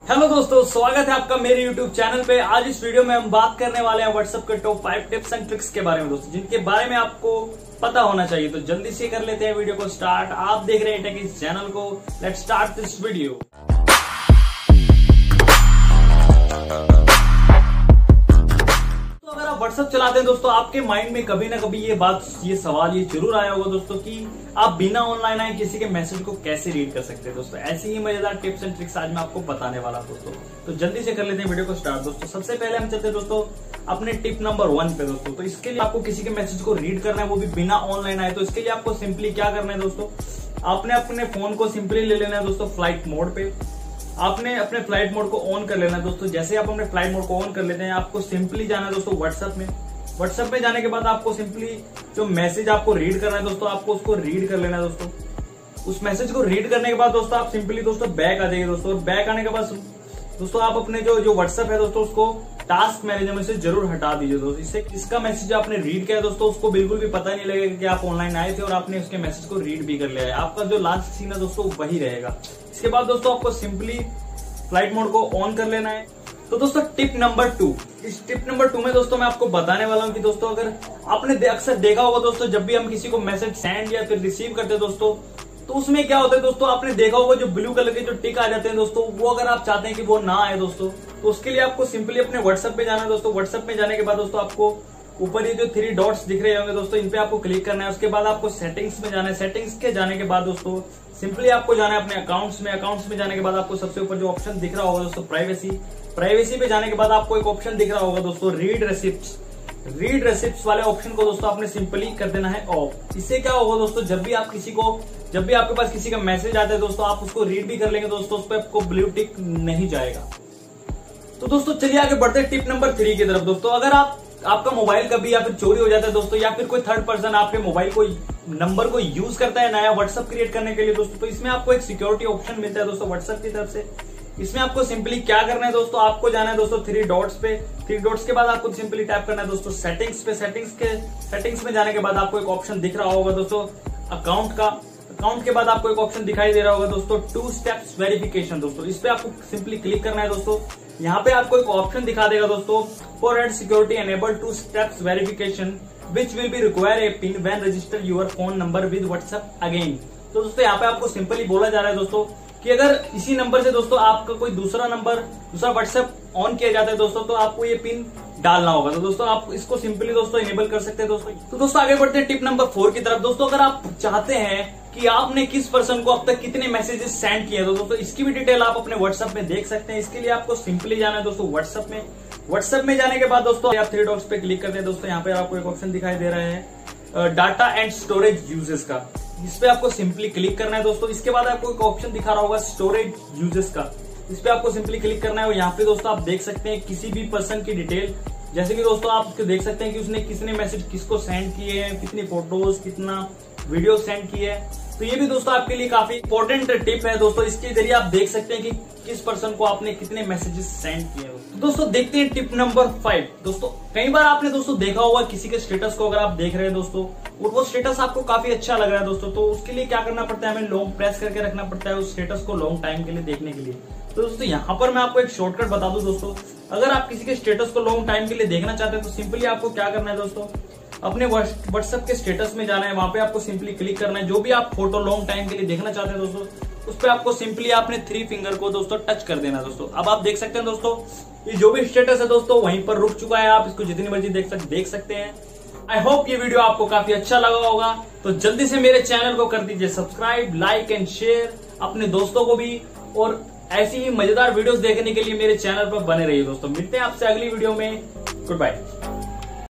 Hello दोस्तों, स्वागत है आपका मेरे YouTube चैनल पे। आज इस वीडियो में हम बात करने वाले हैं व्हाट्सएप के टॉप 5 टिप्स एंड ट्रिक्स के बारे में दोस्तों, जिनके बारे में आपको पता होना चाहिए। तो जल्दी से कर लेते हैं वीडियो को स्टार्ट। आप देख रहे हैं yeTechiz चैनल को। Let's start this video. WhatsApp चलाते हैं दोस्तों, आपके माइंड में कभी ना कभी ये सवाल जरूर आया होगा दोस्तों कि आप बिना ऑनलाइन आए किसी के मैसेज को कैसे रीड कर सकते हैं दोस्तों। ऐसी ही मजेदार टिप्स एंड ट्रिक्स आज मैं आपको बताने वाला हूं दोस्तों। तो जल्दी से कर लेते हैं वीडियो को स्टार्ट दोस्तों। सबसे पहले हम चलते हैं दोस्तों अपने टिप नंबर 1 पे दोस्तों। तो इसके लिए आपको किसी के मैसेज को रीड करना है, वो भी बिना ऑनलाइन आए। तो इसके लिए आपको सिंपली क्या करना है दोस्तों, आपने अपने फोन को सिंपली ले लेना है दोस्तों फ्लाइट मोड पे। आपने अपने फ्लाइट मोड को ऑन कर लेना है दोस्तों। जैसे आप अपने फ्लाइट मोड को ऑन कर लेते हैं, आपको सिंपली जाना है दोस्तों व्हाट्सएप में। व्हाट्सएप में जाने के बाद आपको सिंपली जो मैसेज आपको रीड करना है दोस्तों, आपको उसको रीड कर लेना है दोस्तों। उस मैसेज को रीड करने के बाद दोस्तों आप सिंपली दोस्तों बैक आ जाइए दोस्तों। और बैक आने के बाद दोस्तों आप अपने जो व्हाट्सएप है दोस्तों, उसको टास्क मैनेजर में से जरूर हटा दीजिए दोस्तों। इससे इसका मैसेज आपने रीड किया दोस्तों, उसको बिल्कुल भी पता नहीं लगेगा कि आप ऑनलाइन आए थे और आपने उसके मैसेज को रीड भी कर लिया है। आपका जो लास्ट सीन है दोस्तों वही रहेगा। इसके बाद दोस्तों आपको सिंपली फ्लाइट मोड को ऑन कर लेना है। तो दोस्तों टिप नंबर 2, इस टिप नंबर 2 में दोस्तों मैं आपको बताने वाला हूं कि दोस्तों अगर आपने अक्सर देखा होगा दोस्तों, जब भी हम किसी को मैसेज सेंड या फिर रिसीव करते हैं दोस्तों, तो उसमें क्या होता है दोस्तों, आपने देखा होगा जो ब्लू कलर के जो टिक आ जाते हैं दोस्तों, वो अगर आप चाहते हैं कि वो ना आए दोस्तों, तो उसके लिए आपको सिंपली अपने व्हाट्सएप पे जाना है दोस्तों। व्हाट्सएप में जाने के बाद दोस्तों आपको ऊपर ये जो 3 डॉट्स दिख रहे होंगे दोस्तों, इन पे आपको क्लिक करना है। उसके बाद आपको सेटिंग्स में जाना है। सेटिंग्स के जाने के बाद दोस्तों सिंपली आपको जाना है अपने अकाउंट्स में। अकाउंट्स में जाने के बाद आपको सबसे ऊपर जो ऑप्शन दिख रहा होगा दोस्तों प्राइवेसी। प्राइवेसी पे जाने के बाद आपको एक ऑप्शन दिख रहा होगा दोस्तों रीड रेसिप्ट्स। रीड रेसिप्ट्स वाले ऑप्शन को दोस्तों आपने सिंपली कर देना है ऑफ। इससे क्या होगा दोस्तों, जब भी आपके पास किसी का मैसेज आता है दोस्तों, आप उसको रीड भी कर लेंगे दोस्तों, उस पर आपको ब्लू टिक नहीं जाएगा। तो दोस्तों चलिए आगे बढ़ते हैं टिप नंबर 3 की तरफ दोस्तों। अगर आपका मोबाइल कभी या फिर चोरी हो जाता है दोस्तों, या फिर कोई थर्ड पर्सन आपके मोबाइल को नंबर को यूज करता है नया व्हाट्सएप क्रिएट करने के लिए दोस्तों, तो इसमें आपको एक सिक्योरिटी ऑप्शन मिलता है दोस्तों व्हाट्सएप की तरफ से। इसमें आपको सिंपली क्या करना है दोस्तों, आपको जाना है दोस्तों 3 डॉट्स पे। 3 डॉट्स के बाद आपको सिंपली टैप करना है दोस्तों सेटिंग्स पे। सेटिंग्स में जाने के बाद आपको एक ऑप्शन दिख रहा होगा दोस्तों अकाउंट का। अकाउंट के बाद आपको एक ऑप्शन दिखाई दे रहा होगा दोस्तों 2 स्टेप्स वेरिफिकेशन दोस्तों। इस पे आपको सिंपली क्लिक करना है दोस्तों। यहाँ पे आपको एक ऑप्शन दिखा देगा दोस्तों for add security enable 2 steps verification which will be require a pin when register your phone number with WhatsApp again. तो दोस्तों यहाँ पे आपको सिंपली बोला जा रहा है दोस्तों कि अगर इसी नंबर से दोस्तों आपका कोई दूसरा व्हाट्सएप ऑन किया जाता है दोस्तों, तो आपको ये पिन डालना होगा। तो दोस्तों आप इसको सिंपली दोस्तों इनेबल कर सकते हैं दोस्तों। तो दोस्तों आगे बढ़ते हैं टिप नंबर 4 की तरफ दोस्तों। अगर आप चाहते हैं कि आपने किस पर्सन को अब तक कितने मैसेजेस सेंड किए, तो दोस्तों इसकी भी डिटेल आप अपने व्हाट्सएप में देख सकते हैं। इसके लिए आपको सिंपली जाना है दोस्तों व्हाट्सएप में। व्हाट्सएप में जाने के बाद दोस्तों आप 3 डॉट्स पे क्लिक करते हैं दोस्तों। यहाँ पे आपको एक ऑप्शन दिखाई दे रहा है डाटा एंड स्टोरेज यूजेस का। इस पे आपको सिंपली क्लिक करना है दोस्तों। इसके बाद आपको एक ऑप्शन दिखा रहा होगा स्टोरेज यूजेस का। इस पे आपको सिंपली क्लिक करना है। और यहाँ पे दोस्तों आप देख सकते हैं किसी भी पर्सन की डिटेल, जैसे कि दोस्तों आप देख सकते हैं कि उसने किसने मैसेज किसको सेंड किए हैं, कितनी फोटोज, कितना वीडियो सेंड किए हैं। तो ये भी दोस्तों आपके लिए काफी इंपॉर्टेंट टिप है दोस्तों। इसके जरिए आप देख सकते हैं कि किस पर्सन को आपने कितने मैसेजेस सेंड किए हैं। तो दोस्तों देखते हैं टिप नंबर 5 दोस्तों। कई बार आपने दोस्तों देखा होगा किसी के स्टेटस को, अगर आप देख रहे हैं दोस्तों और वो स्टेटस आपको काफी अच्छा लग रहा है दोस्तों, तो उसके लिए क्या करना पड़ता है, हमें लॉन्ग प्रेस करके रखना पड़ता है उस स्टेटस को लॉन्ग टाइम के लिए देखने के लिए। तो दोस्तों यहाँ पर मैं आपको एक शॉर्टकट बता दूं दोस्तों, अगर आप किसी के स्टेटस को लॉन्ग टाइम के लिए देखना चाहते हैं तो सिंपली आपको क्या करना है दोस्तों, अपने व्हाट्सएप के स्टेटस में जाना है। वहां पे आपको सिंपली क्लिक करना है। जो भी आप फोटो लॉन्ग टाइम के लिए देखना चाहते हैं दोस्तों, उस पर आपको सिंपली आपने 3 फिंगर को दोस्तों टच कर देना दोस्तों। अब आप देख सकते हैं दोस्तों ये जो भी स्टेटस है दोस्तों वहीं पर रुक चुका है। आप इसको जितनी मर्जी देख सकते हैं। आई होप ये वीडियो आपको काफी अच्छा लगा होगा। तो जल्दी से मेरे चैनल को कर दीजिए सब्सक्राइब, लाइक एंड शेयर अपने दोस्तों को भी। और ऐसी ही मजेदार वीडियोस देखने के लिए मेरे चैनल पर बने रहिए दोस्तों। मिलते हैं आपसे अगली वीडियो में। Good bye.